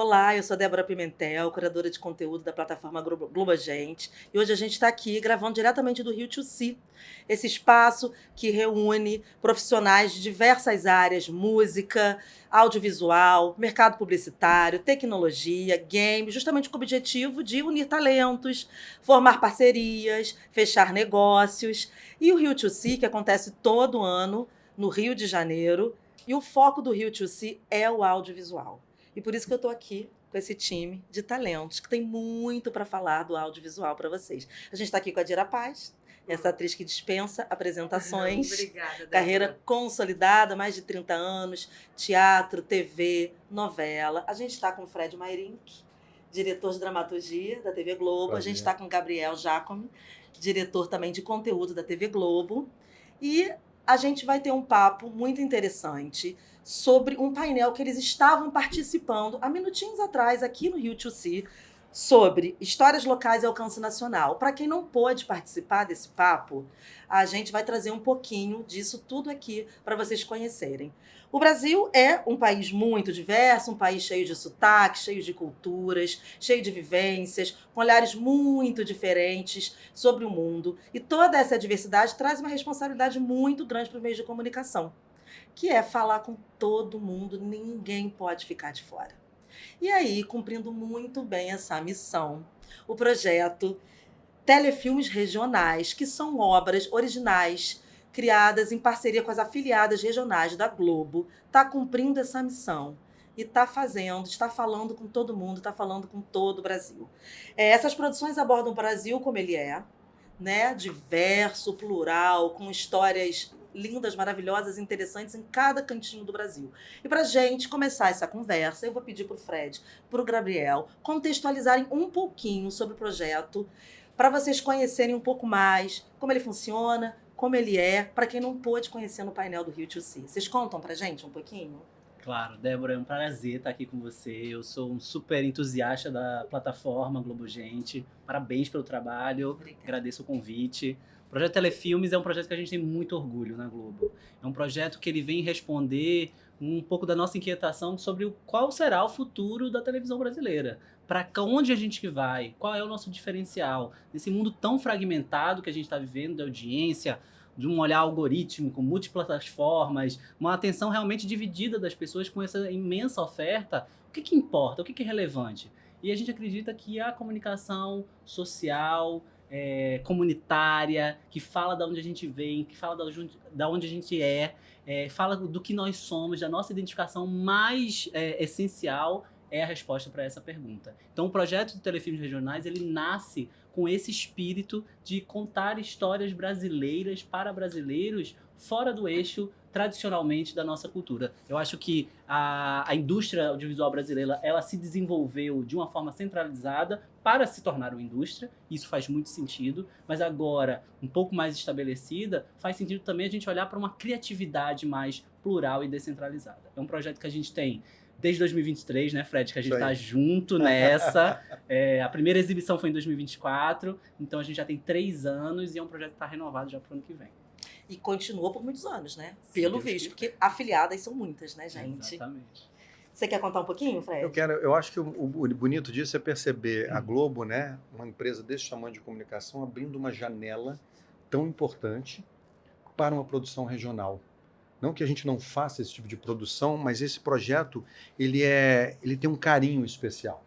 Olá, eu sou Débora Pimentel, curadora de conteúdo da plataforma Globagente, e hoje a gente está aqui gravando diretamente do Rio to See, esse espaço que reúne profissionais de diversas áreas, música, audiovisual, mercado publicitário, tecnologia, game, justamente com o objetivo de unir talentos, formar parcerias, fechar negócios. E o Rio to See, que acontece todo ano no Rio de Janeiro, e o foco do Rio to See é o audiovisual. E por isso que eu estou aqui com esse time de talentos que tem muito para falar do audiovisual para vocês. A gente está aqui com a Dira Paz, essa atriz que dispensa apresentações. Obrigada, Débora. Carreira consolidada, mais de 30 anos, teatro, TV, novela. A gente está com o Fred Mairink, diretor de dramaturgia da TV Globo. Prazer. A gente está com o Gabriel Jacome, diretor também de conteúdo da TV Globo. E a gente vai ter um papo muito interessante sobre um painel que eles estavam participando há minutinhos atrás aqui no Rio to See, sobre histórias locais e alcance nacional. Para quem não pôde participar desse papo, a gente vai trazer um pouquinho disso tudo aqui para vocês conhecerem. O Brasil é um país muito diverso, um país cheio de sotaques, cheio de culturas, cheio de vivências, com olhares muito diferentes sobre o mundo. E toda essa diversidade traz uma responsabilidade muito grande para os meios de comunicação, que é falar com todo mundo, ninguém pode ficar de fora. E aí, cumprindo muito bem essa missão, o projeto Telefilmes Regionais, que são obras originais criadas em parceria com as afiliadas regionais da Globo, está cumprindo essa missão e está falando com todo mundo, está falando com todo o Brasil. Essas produções abordam o Brasil como ele é, né? Diverso, plural, com histórias lindas, maravilhosas, interessantes em cada cantinho do Brasil. E para a gente começar essa conversa, eu vou pedir para o Fred, para o Gabriel, contextualizarem um pouquinho sobre o projeto, para vocês conhecerem um pouco mais como ele funciona, como ele é, para quem não pôde conhecer no painel do Rio to See. Vocês contam para a gente um pouquinho? Claro, Débora, é um prazer estar aqui com você. Eu sou um super entusiasta da plataforma Globagente. Parabéns pelo trabalho, Obrigada. Agradeço o convite. O projeto Telefilmes é um projeto que a gente tem muito orgulho na Globo. É um projeto que ele vem responder um pouco da nossa inquietação sobre qual será o futuro da televisão brasileira. Para onde a gente vai? Qual é o nosso diferencial? Nesse mundo tão fragmentado que a gente está vivendo de audiência, de um olhar algorítmico, multiplataformas, uma atenção realmente dividida das pessoas com essa imensa oferta, o que importa? O que é relevante? E a gente acredita que a comunicação social, comunitária, que fala de onde a gente vem, que fala da onde a gente fala do que nós somos, da nossa identificação mais essencial, é a resposta para essa pergunta. Então, o projeto de Telefilmes Regionais, ele nasce com esse espírito de contar histórias brasileiras para brasileiros fora do eixo, tradicionalmente, da nossa cultura. Eu acho que a indústria audiovisual brasileira, ela se desenvolveu de uma forma centralizada para se tornar uma indústria, isso faz muito sentido, mas agora, um pouco mais estabelecida, faz sentido também a gente olhar para uma criatividade mais plural e descentralizada. É um projeto que a gente tem desde 2023, né, Fred? Que a gente está junto nessa. A primeira exibição foi em 2024, então a gente já tem 3 anos e é um projeto que está renovado já para o ano que vem. E continua por muitos anos, né? Sim, Pelo Deus visto, quiser. porque afiliadas são muitas, né, gente? Exatamente. Você quer contar um pouquinho, Fred? Eu acho que o bonito disso é perceber a Globo, né, uma empresa desse tamanho de comunicação, abrindo uma janela tão importante para uma produção regional. Não que a gente não faça esse tipo de produção, mas esse projeto ele tem um carinho especial.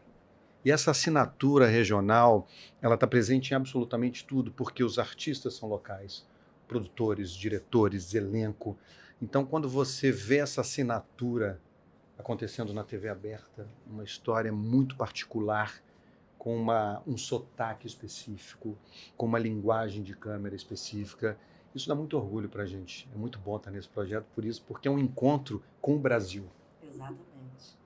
E essa assinatura regional, ela está presente em absolutamente tudo, porque os artistas são locais, produtores, diretores, elenco. Então, quando você vê essa assinatura acontecendo na TV aberta, uma história muito particular, com um sotaque específico, com uma linguagem de câmera específica, isso dá muito orgulho para a gente. É muito bom estar nesse projeto por isso, porque é um encontro com o Brasil. Exatamente.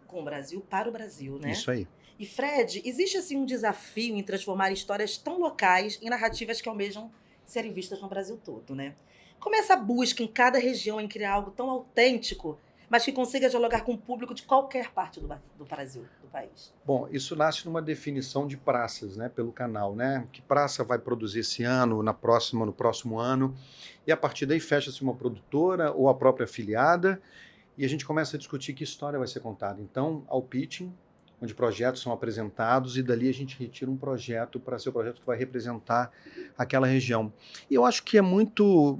Com o Brasil para o Brasil, né? Isso aí. E Fred, existe assim um desafio em transformar histórias tão locais em narrativas que almejam serem vistas no Brasil todo, né? Como é essa busca em cada região em criar algo tão autêntico, mas que consiga dialogar com o público de qualquer parte do Brasil, do país? Bom, isso nasce numa definição de praças, né, pelo canal, né? Que praça vai produzir esse ano, no próximo ano, e a partir daí fecha-se uma produtora ou a própria afiliada, e a gente começa a discutir que história vai ser contada. Então, há o pitching, onde projetos são apresentados e dali a gente retira um projeto para ser o projeto que vai representar aquela região. E eu acho que é muito...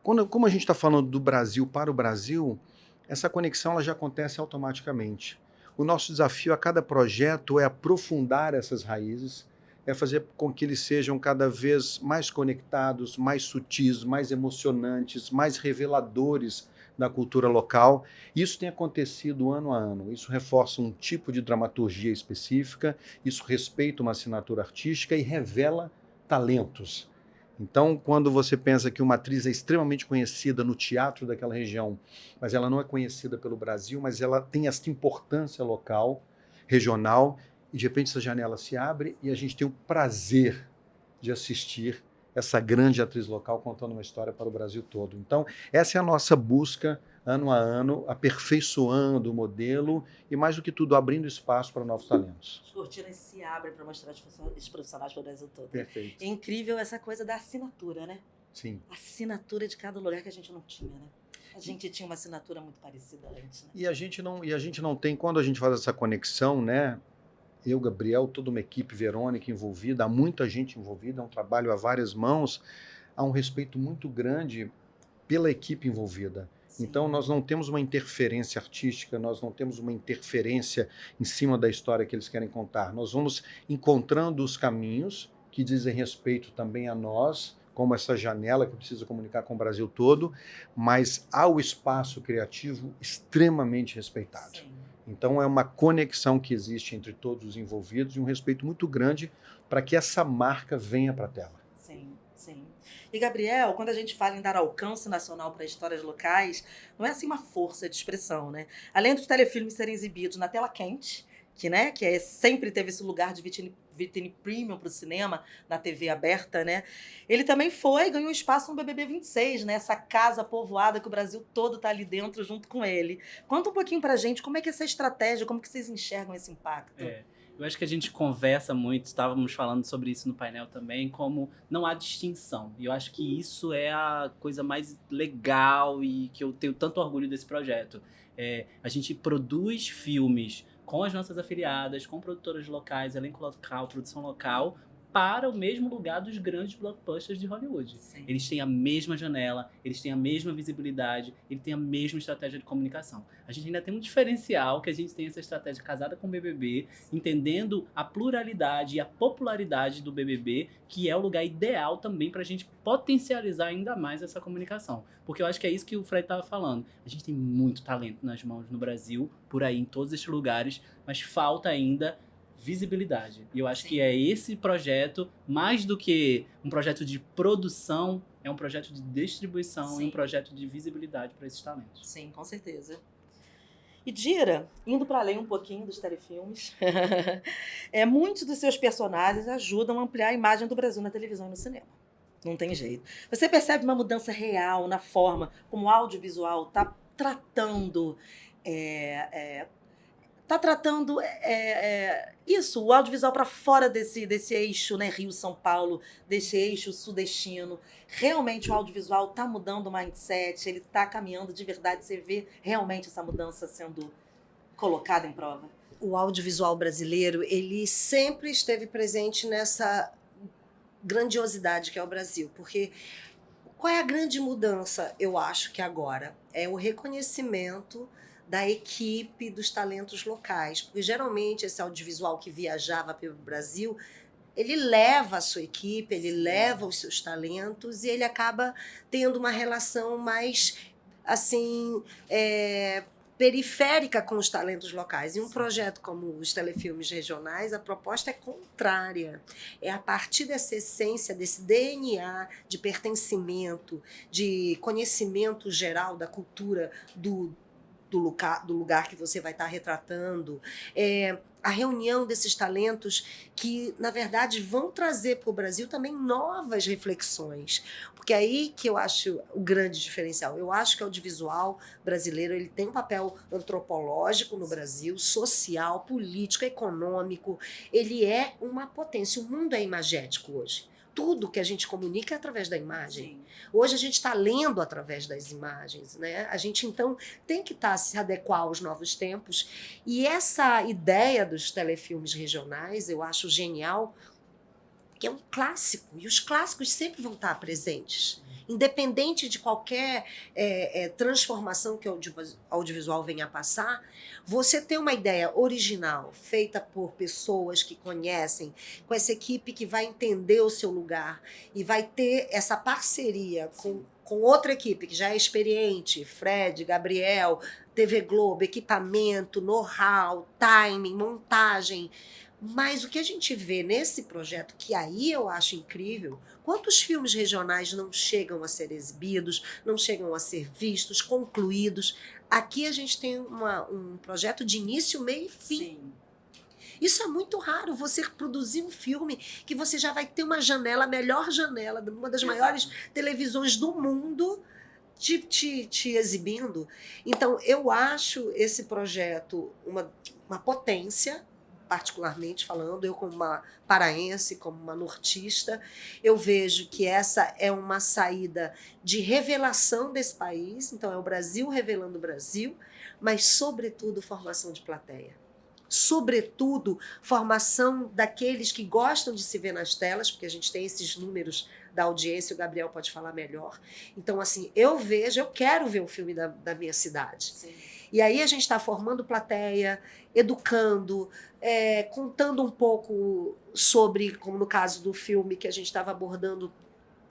Como a gente está falando do Brasil para o Brasil, essa conexão ela já acontece automaticamente. O nosso desafio a cada projeto é aprofundar essas raízes, é fazer com que eles sejam cada vez mais conectados, mais sutis, mais emocionantes, mais reveladores da cultura local. Isso tem acontecido ano a ano. Isso reforça um tipo de dramaturgia específica, isso respeita uma assinatura artística e revela talentos. Então, quando você pensa que uma atriz é extremamente conhecida no teatro daquela região, mas ela não é conhecida pelo Brasil, mas ela tem essa importância local, regional, e de repente essa janela se abre e a gente tem o prazer de assistir essa grande atriz local contando uma história para o Brasil todo. Então, essa é a nossa busca, ano a ano, aperfeiçoando o modelo e, mais do que tudo, abrindo espaço para novos talentos. As cortinas se abrem para mostrar os profissionais para o Brasil todo. Perfeito. É incrível essa coisa da assinatura, né? Sim. A assinatura de cada lugar que a gente não tinha, né? A gente tinha uma assinatura muito parecida antes, né? E a gente não tem, quando a gente faz essa conexão, né? Eu, Gabriel, toda uma equipe, Verônica envolvida, há muita gente envolvida, é um trabalho a várias mãos, há um respeito muito grande pela equipe envolvida. Sim. Então, nós não temos uma interferência artística, nós não temos uma interferência em cima da história que eles querem contar. Nós vamos encontrando os caminhos que dizem respeito também a nós, como essa janela que precisa comunicar com o Brasil todo, mas há o espaço criativo extremamente respeitado. Sim. Então, é uma conexão que existe entre todos os envolvidos e um respeito muito grande para que essa marca venha para a tela. Sim, sim. E, Gabriel, quando a gente fala em dar alcance nacional para histórias locais, não é assim uma força de expressão, né? Além dos telefilmes serem exibidos na tela quente, que sempre teve esse lugar de vitrine premium para o cinema, na TV aberta, né? Ele também ganhou espaço no BBB 26, né? Essa casa povoada que o Brasil todo está ali dentro junto com ele. Conta um pouquinho pra gente como é que é essa estratégia, como que vocês enxergam esse impacto? Eu acho que a gente conversa muito, estávamos falando sobre isso no painel também, como não há distinção. E eu acho que isso é a coisa mais legal e que eu tenho tanto orgulho desse projeto. A gente produz filmes com as nossas afiliadas, com produtoras locais, elenco local, produção local, para o mesmo lugar dos grandes blockbusters de Hollywood. Sim. Eles têm a mesma janela, eles têm a mesma visibilidade, eles têm a mesma estratégia de comunicação. A gente ainda tem um diferencial, que a gente tem essa estratégia casada com o BBB, entendendo a pluralidade e a popularidade do BBB, que é o lugar ideal também para a gente potencializar ainda mais essa comunicação. Porque eu acho que é isso que o Fred estava falando. A gente tem muito talento nas mãos no Brasil, por aí, em todos esses lugares, mas falta ainda visibilidade. E eu acho que é esse projeto, mais do que um projeto de produção, é um projeto de distribuição e um projeto de visibilidade para esses talentos. Sim, com certeza. E Dira, indo para além um pouquinho dos telefilmes, muitos dos seus personagens ajudam a ampliar a imagem do Brasil na televisão e no cinema. Não tem jeito. Você percebe uma mudança real na forma como o audiovisual está tratando isso, o audiovisual para fora desse eixo, né, Rio-São Paulo, desse eixo sudestino. Realmente o audiovisual está mudando o mindset, ele está caminhando de verdade, você vê realmente essa mudança sendo colocada em prova? O audiovisual brasileiro, ele sempre esteve presente nessa grandiosidade que é o Brasil, porque qual é a grande mudança, eu acho que agora? É o reconhecimento da equipe dos talentos locais, porque geralmente esse audiovisual que viajava pelo Brasil, ele leva a sua equipe, ele leva os seus talentos e ele acaba tendo uma relação mais, assim, periférica com os talentos locais. Em um projeto como os telefilmes regionais, a proposta é contrária. É a partir dessa essência, desse DNA de pertencimento, de conhecimento geral da cultura do lugar que você vai estar retratando, a reunião desses talentos que, na verdade, vão trazer para o Brasil também novas reflexões. Porque é aí que eu acho o grande diferencial. Eu acho que o audiovisual brasileiro ele tem um papel antropológico no Brasil, social, político, econômico. Ele é uma potência. O mundo é imagético hoje. tudo que a gente comunica é através da imagem. Sim. Hoje a gente está lendo através das imagens, né? A gente, então, tem que se adequar aos novos tempos. E essa ideia dos telefilmes regionais, eu acho genial, que é um clássico. E os clássicos sempre vão estar presentes. Independente de qualquer transformação que o audiovisual venha a passar, você ter uma ideia original, feita por pessoas que conhecem, com essa equipe que vai entender o seu lugar e vai ter essa parceria com outra equipe que já é experiente, Fred, Gabriel, TV Globo, equipamento, know-how, timing, montagem. Mas o que a gente vê nesse projeto, que aí eu acho incrível, quantos filmes regionais não chegam a ser exibidos, não chegam a ser vistos, concluídos. Aqui a gente tem um projeto de início, meio e fim. Sim. Isso é muito raro, você produzir um filme que você já vai ter uma janela, a melhor janela, uma das maiores televisões do mundo, te exibindo. Então, eu acho esse projeto uma potência, particularmente falando, eu como uma paraense, como uma nortista, eu vejo que essa é uma saída de revelação desse país, então é o Brasil revelando o Brasil, mas sobretudo formação de plateia. Sobretudo formação daqueles que gostam de se ver nas telas, porque a gente tem esses números da audiência, o Gabriel pode falar melhor. Então, assim, eu quero ver o filme da minha cidade. Sim. E aí a gente está formando plateia, educando, contando um pouco sobre, como no caso do filme que a gente estava abordando,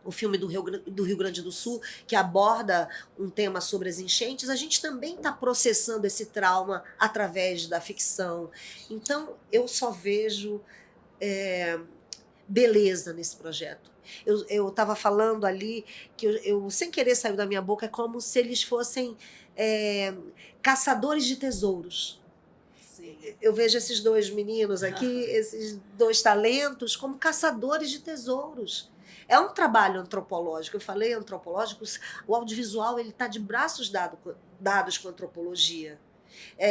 o filme do Rio Grande do Sul, que aborda um tema sobre as enchentes, a gente também está processando esse trauma através da ficção. Então, eu só vejo beleza nesse projeto. Eu estava falando ali que eu, sem querer, saiu da minha boca, é como se eles fossem caçadores de tesouros. Sim. Eu vejo esses dois meninos aqui, esses dois talentos, como caçadores de tesouros. É um trabalho antropológico. Eu falei antropológico, o audiovisual está de braços dados com a antropologia.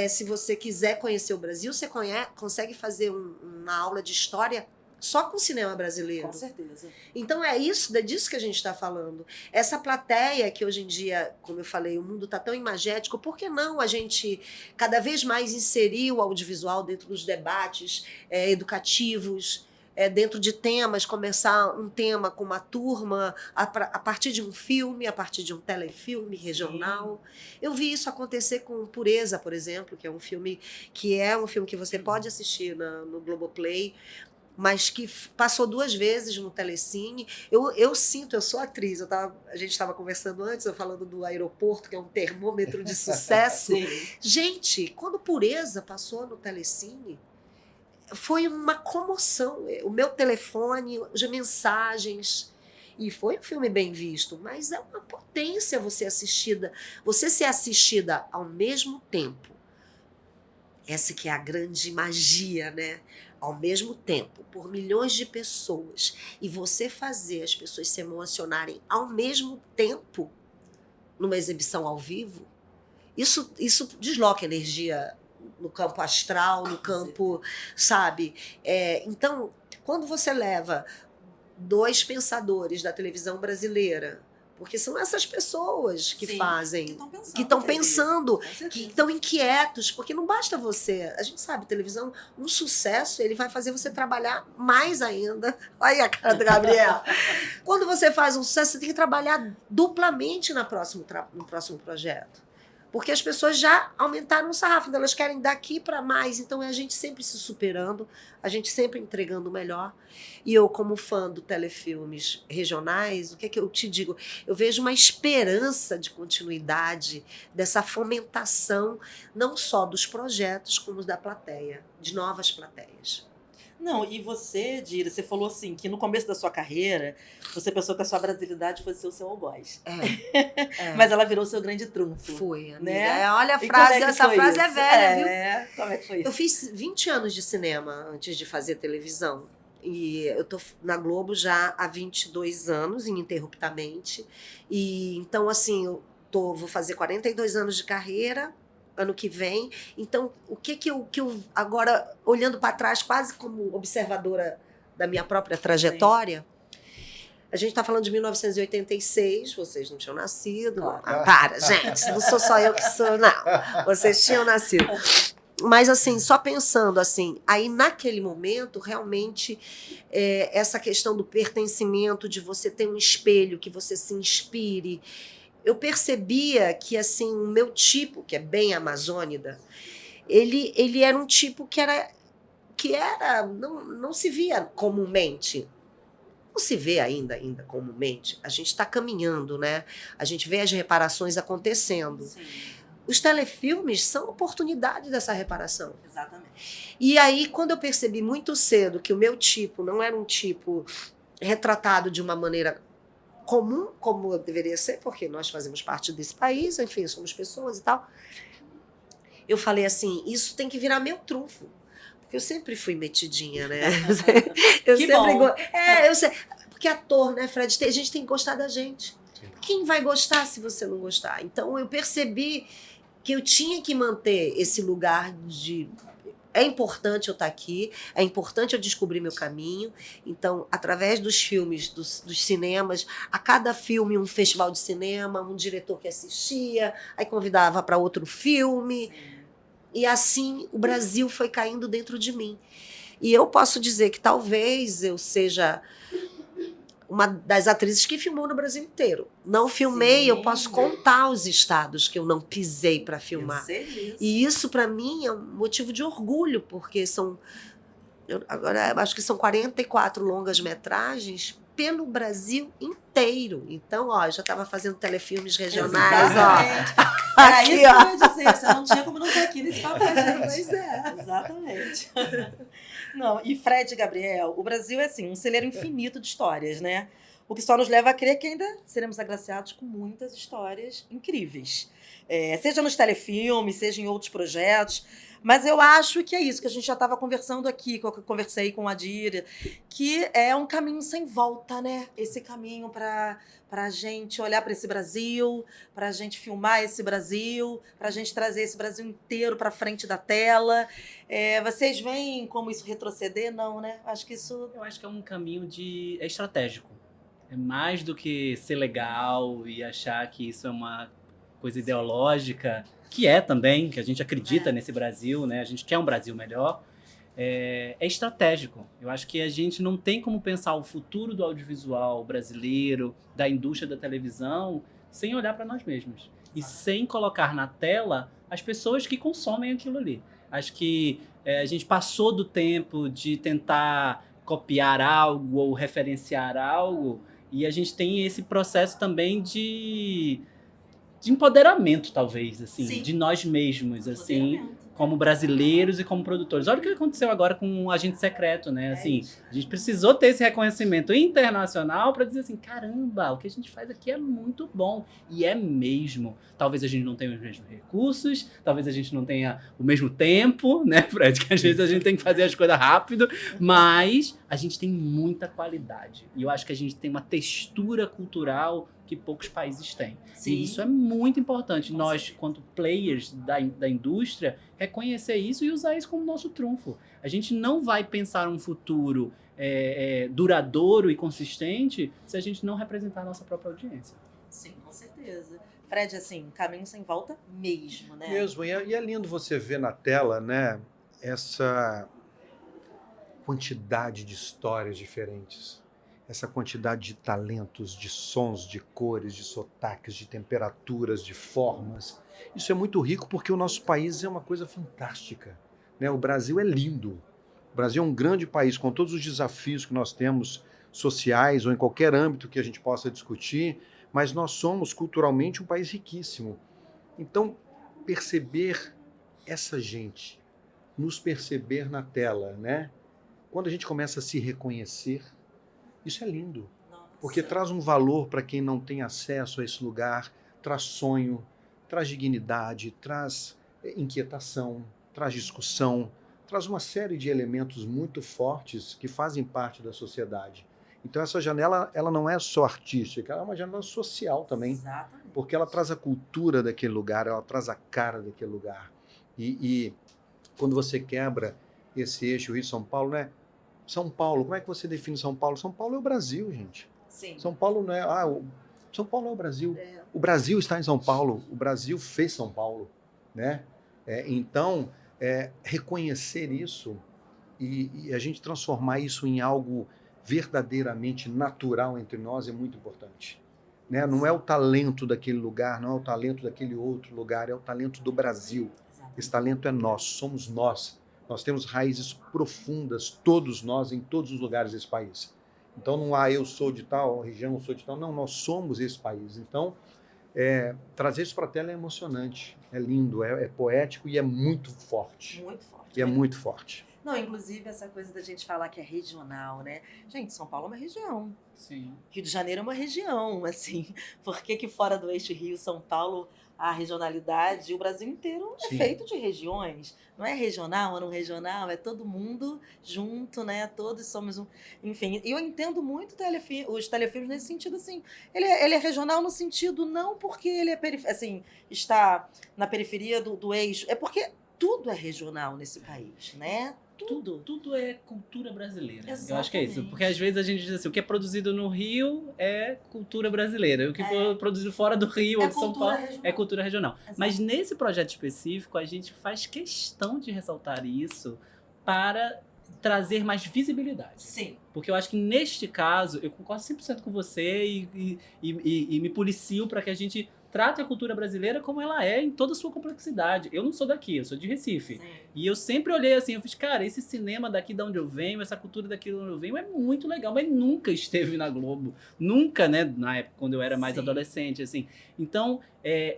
Se você quiser conhecer o Brasil, você consegue fazer uma aula de história só com o cinema brasileiro. Com certeza. Então é disso que a gente está falando. Essa plateia que hoje em dia, como eu falei, o mundo está tão imagético, por que não a gente cada vez mais inserir o audiovisual dentro dos debates educativos, dentro de temas, começar um tema com uma turma a partir de um filme, a partir de um telefilme regional. Sim. Eu vi isso acontecer com Pureza, por exemplo, que é um filme que você pode assistir no Globoplay, mas que passou 2 vezes no Telecine. Eu sou atriz, a gente estava conversando antes, eu falando do aeroporto, que é um termômetro de sucesso. Gente, quando Pureza passou no Telecine, foi uma comoção. O meu telefone, as mensagens, e foi um filme bem visto, mas é uma potência você ser assistida ao mesmo tempo. Essa que é a grande magia, né? Ao mesmo tempo, por milhões de pessoas, e você fazer as pessoas se emocionarem ao mesmo tempo numa exibição ao vivo, isso desloca energia no campo astral, no campo, sabe? Então, quando você leva 2 pensadores da televisão brasileira, porque são essas pessoas que fazem, que estão pensando, que estão inquietos, porque não basta você. A gente sabe, televisão, um sucesso, ele vai fazer você trabalhar mais ainda. Olha aí a cara do Gabriel. Quando você faz um sucesso, você tem que trabalhar duplamente no próximo projeto. Porque as pessoas já aumentaram o sarrafo, então elas querem daqui para mais. Então é a gente sempre se superando, a gente sempre entregando o melhor. E eu, como fã do telefilmes regionais, o que é que eu te digo? Eu vejo uma esperança de continuidade, dessa fomentação, não só dos projetos, como da plateia, de novas plateias. Não, e você, Dira, você falou assim, que no começo da sua carreira, você pensou que a sua brasilidade fosse o seu algoz. Mas ela virou o seu grande trunfo. Foi, amiga. Né? Olha a frase, essa frase isso? É velha, viu? Como é que foi isso? Eu fiz 20 anos de cinema antes de fazer televisão. E eu tô na Globo já há 22 anos, ininterruptamente. E então, assim, vou fazer 42 anos de carreira ano que vem. Então, o que eu agora, olhando para trás, quase como observadora da minha própria trajetória, A gente está falando de 1986, vocês não tinham nascido. Claro. Para, gente, não sou só eu que sou, não. Vocês tinham nascido. Mas, assim, só pensando, assim, aí naquele momento, realmente, essa questão do pertencimento, de você ter um espelho, que você se inspire, eu percebia que, assim, o meu tipo, que é bem amazônida, ele era um tipo que não se via comumente. Não se vê ainda comumente. A gente está caminhando, né? A gente vê as reparações acontecendo. Sim, Os telefilmes são oportunidade dessa reparação. exatamente. E aí, quando eu percebi muito cedo que o meu tipo não era um tipo retratado de uma maneira comum, como deveria ser, porque nós fazemos parte desse país, enfim, somos pessoas e tal, eu falei assim, isso tem que virar meu trunfo. Porque eu sempre fui metidinha, né? Eu Que sempre bom. eu sei. Porque ator, né, Fred? A gente tem que gostar da gente. Quem vai gostar se você não gostar? Então eu percebi que eu tinha que manter esse lugar de... É importante eu estar aqui, é importante eu descobrir meu caminho. Então, através dos filmes, dos cinemas, a cada filme um festival de cinema, um diretor que assistia, aí convidava para outro filme. Sim. E assim o Brasil foi caindo dentro de mim. E eu posso dizer que talvez eu seja uma das atrizes que filmou no Brasil inteiro. Não filmei, Sim. eu posso contar os estados que eu não pisei para filmar. Eu sei isso. E isso, para mim, é um motivo de orgulho, porque agora eu acho que são 44 longas-metragens pelo Brasil inteiro. Então, ó, eu já estava fazendo telefilmes regionais, Exatamente. ó. Era Aqui, isso que ó. eu ia dizer. Você não tinha como não estar aqui nesse papel, gente. Pois é. Exatamente. Não, e Fred e Gabriel, o Brasil é assim, um celeiro infinito de histórias, né? O que só nos leva a crer que ainda seremos agraciados com muitas histórias incríveis. Seja nos telefilmes, seja em outros projetos. Mas eu acho que é isso que a gente já estava conversando aqui, que eu conversei com a Adira, que é um caminho sem volta, né? Esse caminho para a gente olhar para esse Brasil, para a gente filmar esse Brasil, para a gente trazer esse Brasil inteiro para frente da tela. Vocês veem como isso retroceder? Não, né? Acho que isso... Eu acho que é um caminho é estratégico. É mais do que ser legal e achar que isso é uma coisa ideológica, que é também, que a gente acredita nesse Brasil, né? A gente quer um Brasil melhor. É estratégico. Eu acho que a gente não tem como pensar o futuro do audiovisual brasileiro, da indústria da televisão, sem olhar para nós mesmos. E sem colocar na tela as pessoas que consomem aquilo ali. Acho que a gente passou do tempo de tentar copiar algo ou referenciar algo, e a gente tem esse processo também de empoderamento, talvez, assim, Sim. de nós mesmos, assim, Empoderamento. como brasileiros e como produtores. Olha o que aconteceu agora com o Agente Secreto, né? Assim, a gente precisou ter esse reconhecimento internacional para dizer assim, caramba, o que a gente faz aqui é muito bom. E é mesmo. Talvez a gente não tenha os mesmos recursos, talvez a gente não tenha o mesmo tempo, né, Fred? Que às vezes a gente tem que fazer as coisas rápido, mas a gente tem muita qualidade. E eu acho que a gente tem uma textura cultural que poucos países têm. Sim. E isso é muito importante. Nós, quanto players da indústria, reconhecer isso e usar isso como nosso trunfo. A gente não vai pensar um futuro duradouro e consistente se a gente não representar a nossa própria audiência. Sim, com certeza. Fred, assim, caminho sem volta mesmo, né? Mesmo, e é lindo você ver na tela, né, essa quantidade de histórias diferentes, essa quantidade de talentos, de sons, de cores, de sotaques, de temperaturas, de formas. Isso é muito rico porque o nosso país é uma coisa fantástica, né? O Brasil é lindo. O Brasil é um grande país com todos os desafios que nós temos sociais ou em qualquer âmbito que a gente possa discutir, mas nós somos culturalmente um país riquíssimo. Então, perceber essa gente, nos perceber na tela, né? Quando a gente começa a se reconhecer, isso é lindo, Nossa. porque traz um valor para quem não tem acesso a esse lugar, traz sonho, traz dignidade, traz inquietação, traz discussão, traz uma série de elementos muito fortes que fazem parte da sociedade. Então essa janela, ela não é só artística, ela é uma janela social também, Exatamente. porque ela traz a cultura daquele lugar, ela traz a cara daquele lugar. E quando você quebra esse eixo Rio-São Paulo, né? São Paulo, como é que você define São Paulo? São Paulo é o Brasil, gente. Sim. São Paulo não é... São Paulo é o Brasil. É. O Brasil está em São Paulo. O Brasil fez São Paulo, né? Então, reconhecer isso e a gente transformar isso em algo verdadeiramente natural entre nós é muito importante. Né? Não é o talento daquele lugar, não é o talento daquele outro lugar, é o talento do Brasil. Esse talento é nosso, somos nós. Nós temos raízes profundas, todos nós, em todos os lugares desse país. Então não há eu sou de tal região, eu sou de tal. Não, nós somos esse país. Então, trazer isso para a tela é emocionante, é lindo, é poético e é muito forte. Muito forte. E é muito forte. Não, inclusive essa coisa da gente falar que é regional, né? Gente, São Paulo é uma região. Sim. Rio de Janeiro é uma região, assim. Por que fora do eixo Rio-São Paulo a regionalidade, o Brasil inteiro é Sim. feito de regiões. Não é regional ou não regional, é todo mundo junto, né? Todos somos um... Enfim, eu entendo muito os telefilmes nesse sentido, assim. Ele é regional no sentido não porque ele assim, está na periferia do eixo, é porque tudo é regional nesse país, né? Tudo é cultura brasileira. Exatamente. Eu acho que é isso. Porque às vezes a gente diz assim, o que é produzido no Rio é cultura brasileira. O que é produzido fora do Rio ou de São Paulo é cultura regional. Exato. Mas nesse projeto específico, a gente faz questão de ressaltar isso para trazer mais visibilidade. Sim. Porque eu acho que neste caso, eu concordo 100% com você e me policio para que a gente trate a cultura brasileira como ela é em toda a sua complexidade. Eu não sou daqui, eu sou de Recife. Sim. E eu sempre olhei assim, eu fiz, cara, esse cinema daqui de onde eu venho, essa cultura daqui de onde eu venho é muito legal, mas nunca esteve na Globo. Nunca, né, na época, quando eu era mais Sim. adolescente, assim. Então,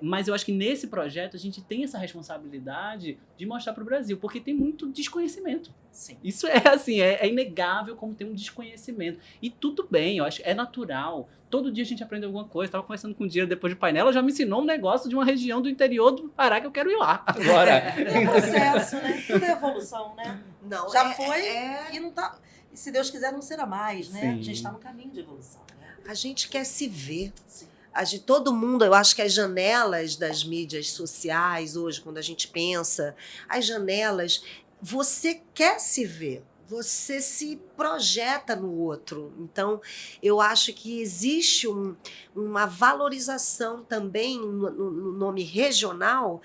mas eu acho que nesse projeto a gente tem essa responsabilidade de mostrar para o Brasil, porque tem muito desconhecimento. Sim. Isso é assim, é inegável como tem um desconhecimento. E tudo bem, eu acho, é natural. Todo dia a gente aprende alguma coisa. Estava conversando com o Diego depois de painel, ela já me ensinou um negócio de uma região do interior do Pará que eu quero ir lá agora. É um processo, né? Tudo é evolução, né? Não, Já foi e não tá. E se Deus quiser, não será mais, né? Sim. A gente está no caminho de evolução. Né? A gente quer se ver. Sim. Todo mundo, eu acho que as janelas das mídias sociais hoje, quando a gente pensa, as janelas, você quer se ver. Você se projeta no outro. Então, eu acho que existe uma valorização também no nome regional,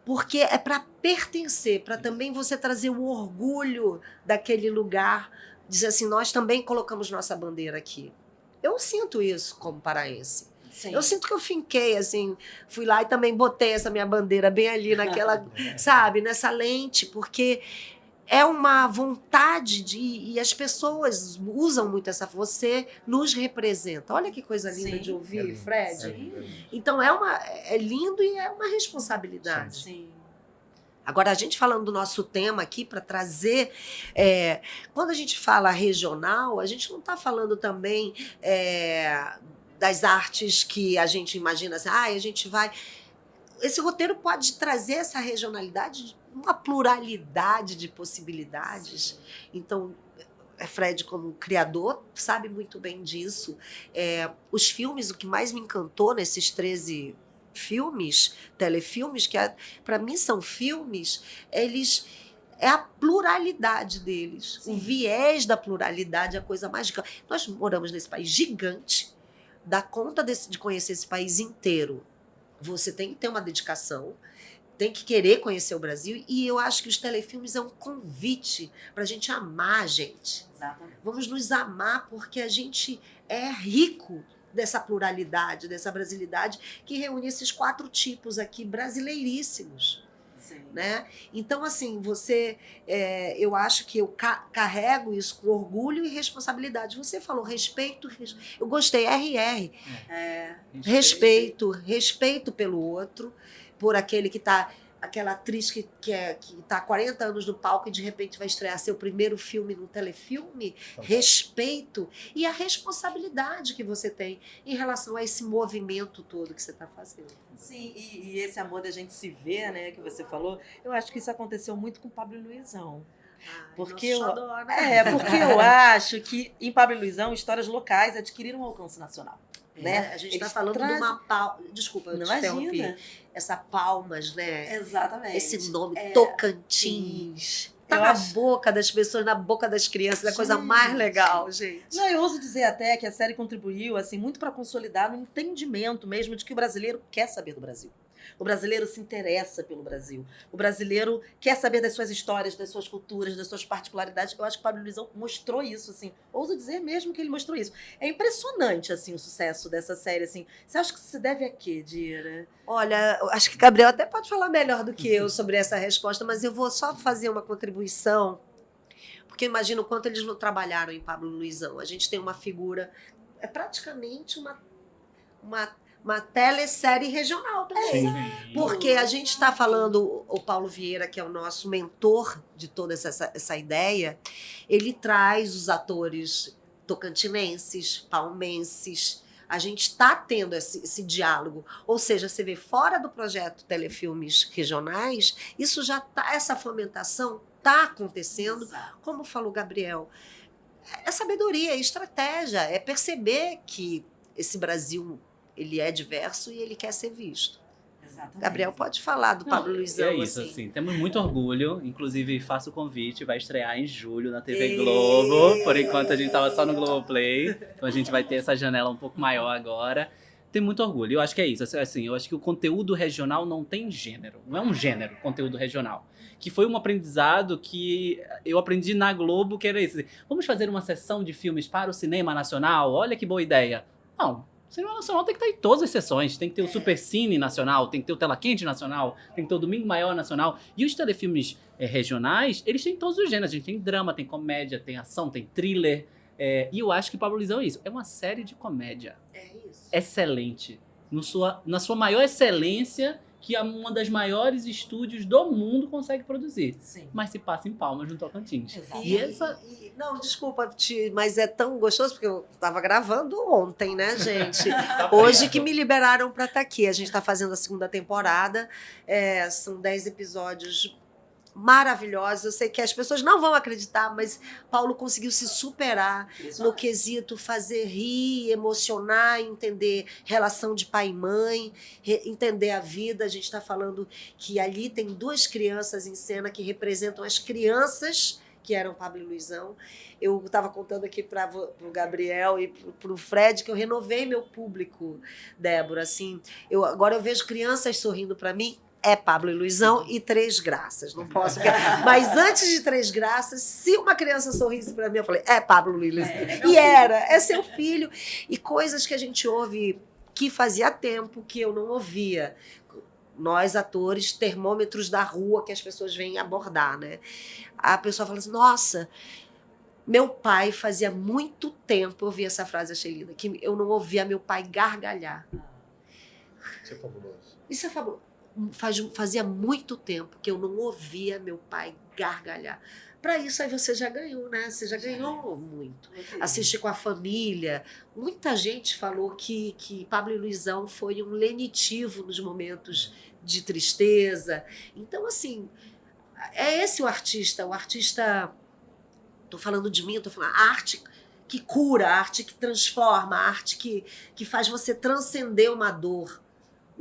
porque é para pertencer, para também você trazer o orgulho daquele lugar, dizer assim, nós também colocamos nossa bandeira aqui. Eu sinto isso como paraense. Sim. Eu sinto que eu finquei, assim, fui lá e também botei essa minha bandeira bem ali naquela, sabe, nessa lente, porque é uma vontade e as pessoas usam muito essa, você nos representa. Olha que coisa linda Sim. de ouvir, Fred. Sim. Então é lindo e é uma responsabilidade. Sim. Agora, a gente falando do nosso tema aqui para trazer, quando a gente fala regional, a gente não está falando também das artes que a gente imagina assim, a gente vai... Esse roteiro pode trazer essa regionalidade, uma pluralidade de possibilidades. Sim. Então, Fred, como criador, sabe muito bem disso. Os filmes, o que mais me encantou nesses 13 filmes, telefilmes, que para mim são filmes, eles... É a pluralidade deles. Sim. O viés da pluralidade é a coisa mais... Nós moramos nesse país gigante, dá conta de conhecer esse país inteiro. Você tem que ter uma dedicação, tem que querer conhecer o Brasil, e eu acho que os telefilmes é um convite para a gente amar a gente. Exatamente. Vamos nos amar porque a gente é rico dessa pluralidade, dessa brasilidade que reúne esses 4 tipos aqui brasileiríssimos. Sim. Né? Então, assim, eu acho que eu carrego isso com orgulho e responsabilidade. Você falou respeito, eu gostei, RR. Respeito pelo outro, por aquele que está... Aquela atriz que está há 40 anos no palco e de repente vai estrear seu primeiro filme no telefilme. Respeito e a responsabilidade que você tem em relação a esse movimento todo que você está fazendo. Sim, e esse amor da gente se ver, né, que você falou, eu acho que isso aconteceu muito com o Pablo e Luizão. Porque eu acho que em Pablo e Luizão, histórias locais adquiriram um alcance nacional. Né? A gente está falando de uma palma. Desculpa, eu te interrompi. Essa Palmas, né? Exatamente. Esse nome, Tocantins. tá Eu na acho- boca das pessoas, na boca das crianças, é a coisa mais legal, gente. Não, eu ouso dizer até que a série contribuiu assim muito para consolidar o entendimento mesmo de que o brasileiro quer saber do Brasil. O brasileiro se interessa pelo Brasil. O brasileiro quer saber das suas histórias, das suas culturas, das suas particularidades. Eu acho que o Pablo Luizão mostrou isso, assim. Ouso dizer mesmo que ele mostrou isso. É impressionante, assim, o sucesso dessa série, assim. Você acha que se deve a quê, Dira? Olha, eu acho que Gabriel até pode falar melhor do que eu sobre essa resposta, mas eu vou só fazer uma contribuição, porque eu imagino o quanto eles não trabalharam em Pablo Luizão. A gente tem uma figura, é praticamente uma telesérie regional também. Sim. Porque a gente está falando, o Paulo Vieira, que é o nosso mentor de toda essa ideia, ele traz os atores tocantinenses, palmenses. A gente está tendo esse diálogo. Ou seja, você vê fora do projeto Telefilmes Regionais, isso já tá, essa fomentação está acontecendo, como falou o Gabriel. É sabedoria, é estratégia, é perceber que esse Brasil ele é diverso e ele quer ser visto. Exatamente. Gabriel pode falar do Pablo Luizão. É isso, assim. assim. Temos muito orgulho. Inclusive, faço o convite. Vai estrear em julho na TV Ei. Globo. Por enquanto, a gente tava só no Globoplay. Então, a gente vai ter essa janela um pouco maior agora. Tem muito orgulho. Eu acho que é isso. Assim, eu acho que o conteúdo regional não tem gênero. Não é um gênero, conteúdo regional. Que foi um aprendizado que eu aprendi na Globo, que era isso. Vamos fazer uma sessão de filmes para o cinema nacional? Olha que boa ideia. Não. O cinema nacional tem que estar em todas as sessões. Tem que ter o Supercine Nacional, tem que ter o Tela Quente Nacional, tem que ter o Domingo Maior Nacional. E os telefilmes regionais, eles têm todos os gêneros. A gente tem drama, tem comédia, tem ação, tem thriller. E eu acho que Pablo Luizão é isso. É uma série de comédia. É isso. Excelente. Na sua maior excelência, que uma das maiores estúdios do mundo consegue produzir. Sim. Mas se passa em Palmas, no Tocantins. Exato. E essa... Não, desculpa, mas é tão gostoso, porque eu estava gravando ontem, né, gente? Hoje que me liberaram para estar aqui. A gente está fazendo a segunda temporada, são 10 episódios maravilhosos. Eu sei que as pessoas não vão acreditar, mas Paulo conseguiu se superar no quesito fazer rir, emocionar, entender relação de pai e mãe, entender a vida. A gente está falando que ali tem 2 crianças em cena que representam as crianças que eram Pablo e Luizão. Eu estava contando aqui para o Gabriel e para o Fred que eu renovei meu público, Débora. Assim, agora eu vejo crianças sorrindo para mim. É Pablo e Luizão e Três Graças. Não posso. Mas antes de Três Graças, se uma criança sorrisse para mim, eu falei, é Pablo e Luizão. É seu filho. E coisas que a gente ouve que fazia tempo que eu não ouvia. Nós, atores, termômetros da rua que as pessoas vêm abordar, né? A pessoa fala assim, nossa, meu pai fazia muito tempo, eu ouvi essa frase, achei linda, que eu não ouvia meu pai gargalhar. Isso é fabuloso. Isso é fabuloso. Fazia muito tempo que eu não ouvia meu pai gargalhar. Para isso aí você já ganhou, né? Você já ganhou muito. Assistir com a família. Muita gente falou que Pablo e Luizão foi um lenitivo nos momentos de tristeza. Então, assim, é esse o artista. O artista, estou falando de mim, estou falando a arte que cura, a arte que transforma, a arte que faz você transcender uma dor.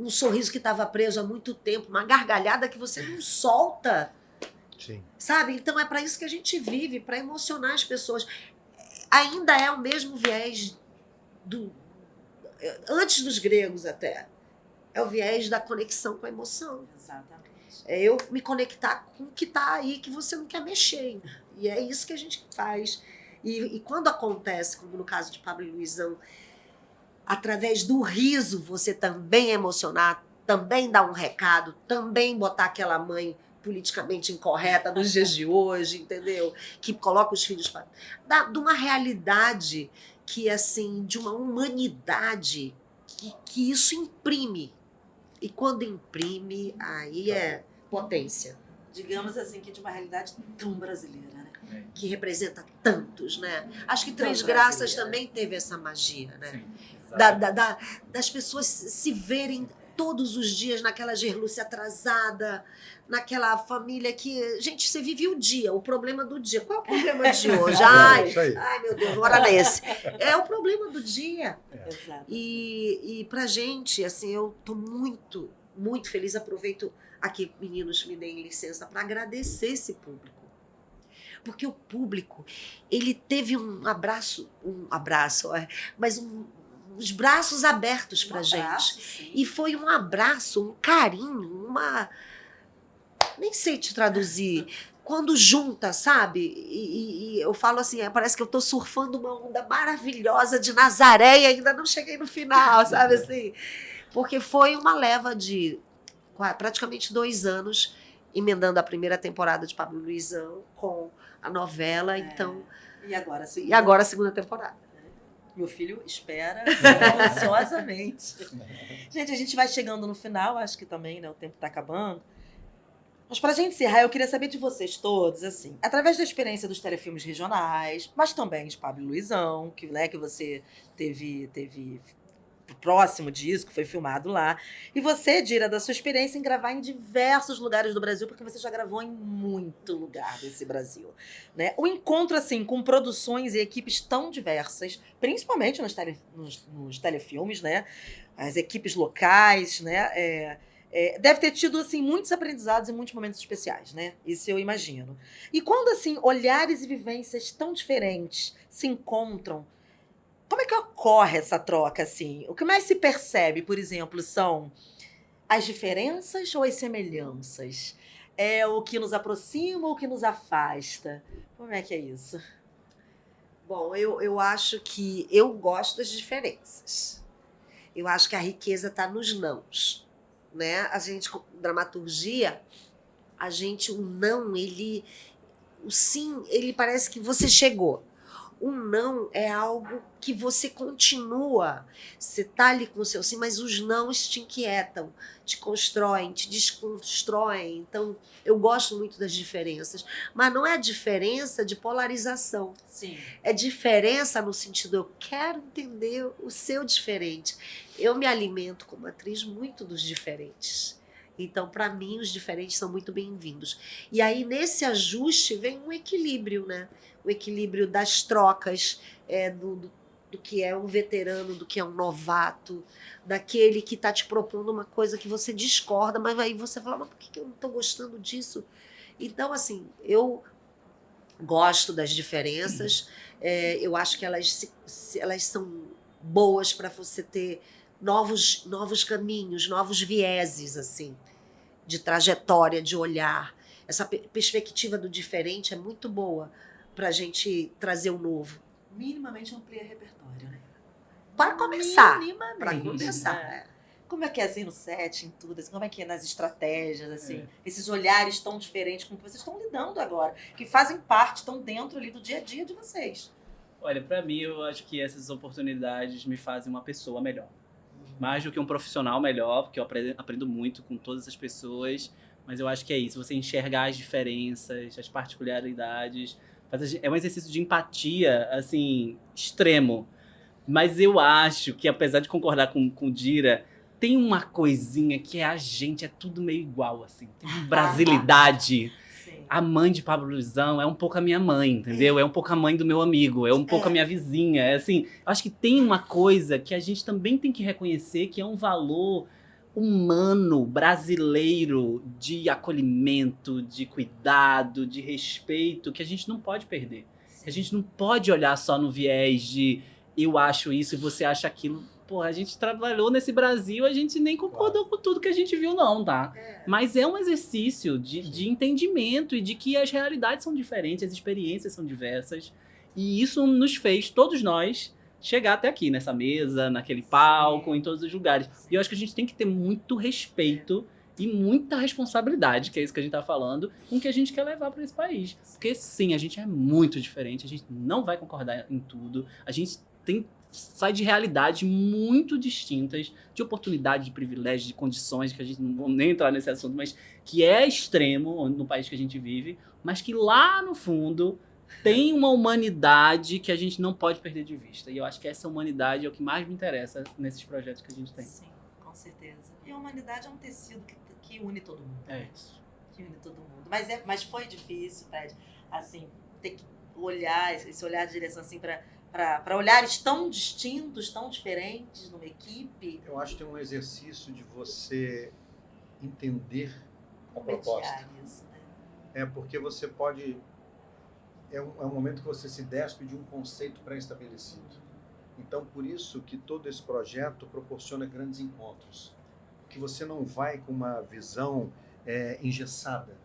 Um sorriso que estava preso há muito tempo, uma gargalhada que você não solta. Sim. Sabe? Então é para isso que a gente vive, para emocionar as pessoas. Ainda é o mesmo viés antes dos gregos até. É o viés da conexão com a emoção. Exatamente. É eu me conectar com o que está aí, que você não quer mexer. E é isso que a gente faz. E quando acontece, como no caso de Pablo e Luizão, através do riso você também emocionar, também dar um recado, também botar aquela mãe politicamente incorreta nos dias de hoje, entendeu? Que coloca os filhos para... de uma realidade que, assim, de uma humanidade que isso imprime. E quando imprime, aí é potência. Digamos assim, que de uma realidade tão brasileira, né? Que representa tantos, né? Acho que Três Tão Graças brasileira. também teve essa magia, né? Sim, Das pessoas se verem todos os dias naquela Gerlúcia atrasada, naquela família que... Gente, você vive o dia, o problema do dia. Qual é o problema de hoje? Isso aí. Ai, meu Deus, bora nesse. É o problema do dia. Exato. E pra gente, assim, eu tô muito, muito feliz. Aproveito aqui, meninos, me deem licença para agradecer esse público. porque o público, ele teve uns braços abertos pra gente. Sim. E foi um abraço, um carinho, nem sei te traduzir. Quando junta, sabe? E eu falo assim, parece que eu tô surfando uma onda maravilhosa de Nazaré e ainda não cheguei no final, sabe assim? Porque foi uma leva de praticamente 2 anos, emendando a primeira temporada de Pablo Luizão com a novela, então... E agora, sim. E agora a segunda temporada. Meu filho espera ansiosamente. Gente, a gente vai chegando no final, acho que também, né, o tempo tá acabando. Mas pra gente encerrar, eu queria saber de vocês todos, assim, através da experiência dos telefilmes regionais, mas também de Pablo Luizão, que, né, que você teve próximo disso, que foi filmado lá. E você, Dira, da sua experiência em gravar em diversos lugares do Brasil, porque você já gravou em muito lugar desse Brasil, né? O encontro, assim, com produções e equipes tão diversas, principalmente nos telefilmes, né? As equipes locais, né? Deve ter tido, assim, muitos aprendizados e muitos momentos especiais, né? Isso eu imagino. E quando, assim, olhares e vivências tão diferentes se encontram, como é que ocorre essa troca, assim? O que mais se percebe, por exemplo, são as diferenças ou as semelhanças? É o que nos aproxima ou o que nos afasta? Como é que é isso? Bom, eu acho que eu gosto das diferenças. Eu acho que a riqueza está nos nãos, né? A gente, com dramaturgia, o não, o sim, ele parece que você chegou. O não é algo que você continua. Você tá ali com o seu sim, mas os nãos te inquietam, te constroem, te desconstroem. Então, eu gosto muito das diferenças. Mas não é diferença de polarização. Sim. É diferença no sentido, eu quero entender o seu diferente. Eu me alimento como atriz muito dos diferentes. Então, para mim, os diferentes são muito bem-vindos. E aí, nesse ajuste, vem um equilíbrio, né? O equilíbrio das trocas, do que é um veterano, do que é um novato, daquele que está te propondo uma coisa que você discorda, mas aí você fala, mas por que eu não estou gostando disso? Então, assim, eu gosto das diferenças, eu acho que elas são boas para você ter novos caminhos, novos vieses, assim, de trajetória, de olhar. Essa perspectiva do diferente é muito boa para a gente trazer o novo. Minimamente amplia repertório, né? Para começar. Minimamente. Para começar. Né? Como é que é assim no set, em tudo? Assim, como é que é nas estratégias, assim? Esses olhares tão diferentes com que vocês estão lidando agora, que fazem parte, estão dentro ali do dia a dia de vocês. Olha, pra mim, eu acho que essas oportunidades me fazem uma pessoa melhor. Mais do que um profissional melhor, porque eu aprendo muito com todas essas pessoas, mas eu acho que é isso, você enxergar as diferenças, as particularidades, é um exercício de empatia, assim, extremo. Mas eu acho que, apesar de concordar com o Dira, tem uma coisinha que a gente é tudo meio igual, assim, tem uma brasilidade. Sim. A mãe de Pablo Luizão é um pouco a minha mãe, entendeu? É um pouco a mãe do meu amigo, é um pouco a minha vizinha. É assim, eu acho que tem uma coisa que a gente também tem que reconhecer, que é um valor humano, brasileiro, de acolhimento, de cuidado, de respeito, que a gente não pode perder. A gente não pode olhar só no viés de eu acho isso e você acha aquilo. Pô, a gente trabalhou nesse Brasil, a gente nem concordou com tudo que a gente viu, não, tá? Mas é um exercício de entendimento e de que as realidades são diferentes, as experiências são diversas. E isso nos fez, todos nós, chegar até aqui, nessa mesa, naquele palco, em todos os lugares. E eu acho que a gente tem que ter muito respeito e muita responsabilidade, que é isso que a gente tá falando, com o que a gente quer levar para esse país. Porque sim, a gente é muito diferente, a gente não vai concordar em tudo, a gente sai de realidades muito distintas, de oportunidades, de privilégios, de condições, que a gente não vamos nem entrar nesse assunto, mas que é extremo no país que a gente vive, mas que lá no fundo tem uma humanidade que a gente não pode perder de vista. E eu acho que essa humanidade é o que mais me interessa nesses projetos que a gente tem. Sim, com certeza. E a humanidade é um tecido que une todo mundo. É isso. Que une todo mundo. Mas foi difícil, Fred, assim, ter que olhar, esse olhar de direção assim para olhares tão distintos, tão diferentes numa equipe. Eu acho que tem um exercício de você entender a Mediar proposta. isso, né? Porque você pode é um momento que você se despe de um conceito pré-estabelecido. Então, por isso que todo esse projeto proporciona grandes encontros. Que você não vai com uma visão engessada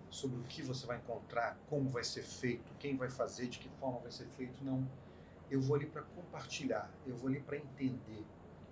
sobre o que você vai encontrar, como vai ser feito, quem vai fazer, de que forma vai ser feito. Não. Eu vou ali para compartilhar, eu vou ali para entender,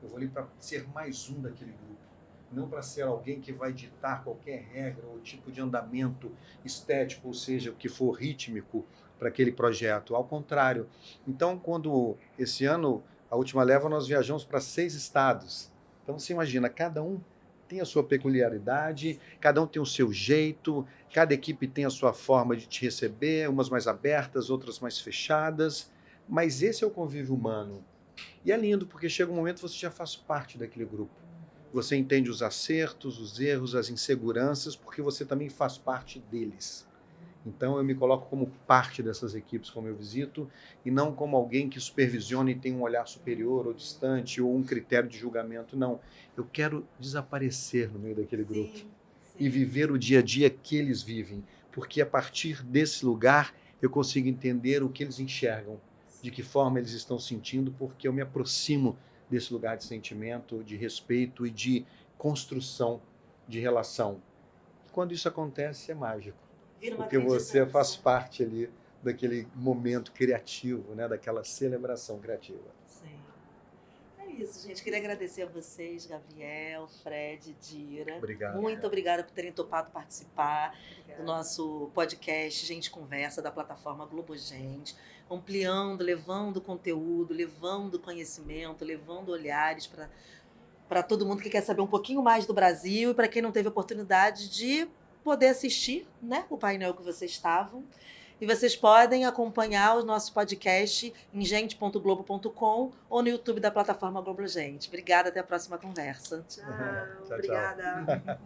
eu vou ali para ser mais um daquele grupo. Não para ser alguém que vai ditar qualquer regra ou tipo de andamento estético, ou seja, o que for rítmico para aquele projeto. Ao contrário. Então, quando esse ano, a última leva, nós viajamos para 6 estados. Então, você imagina, cada um tem a sua peculiaridade, cada um tem o seu jeito, cada equipe tem a sua forma de te receber, umas mais abertas, outras mais fechadas, mas esse é o convívio humano. E é lindo, porque chega um momento que você já faz parte daquele grupo. Você entende os acertos, os erros, as inseguranças, porque você também faz parte deles. Então eu me coloco como parte dessas equipes, como eu visito, e não como alguém que supervisiona e tem um olhar superior ou distante, ou um critério de julgamento. Não, eu quero desaparecer no meio daquele grupo e viver o dia a dia que eles vivem, porque a partir desse lugar eu consigo entender o que eles enxergam, de que forma eles estão sentindo, porque eu me aproximo desse lugar de sentimento, de respeito e de construção de relação. E quando isso acontece, é mágico. Porque você faz parte ali daquele momento criativo, né? Daquela celebração criativa. Sim. É isso, gente. Queria agradecer a vocês, Gabriel, Fred, Dira. Obrigado. Muito obrigada por terem topado participar do nosso podcast Gente Conversa, da plataforma Globo Gente, ampliando, levando conteúdo, levando conhecimento, levando olhares para todo mundo que quer saber um pouquinho mais do Brasil e para quem não teve oportunidade de poder assistir, né, o painel que vocês estavam. E vocês podem acompanhar o nosso podcast em gente.globo.com ou no YouTube da plataforma Globo Gente. Obrigada, até a próxima conversa. Tchau, obrigada.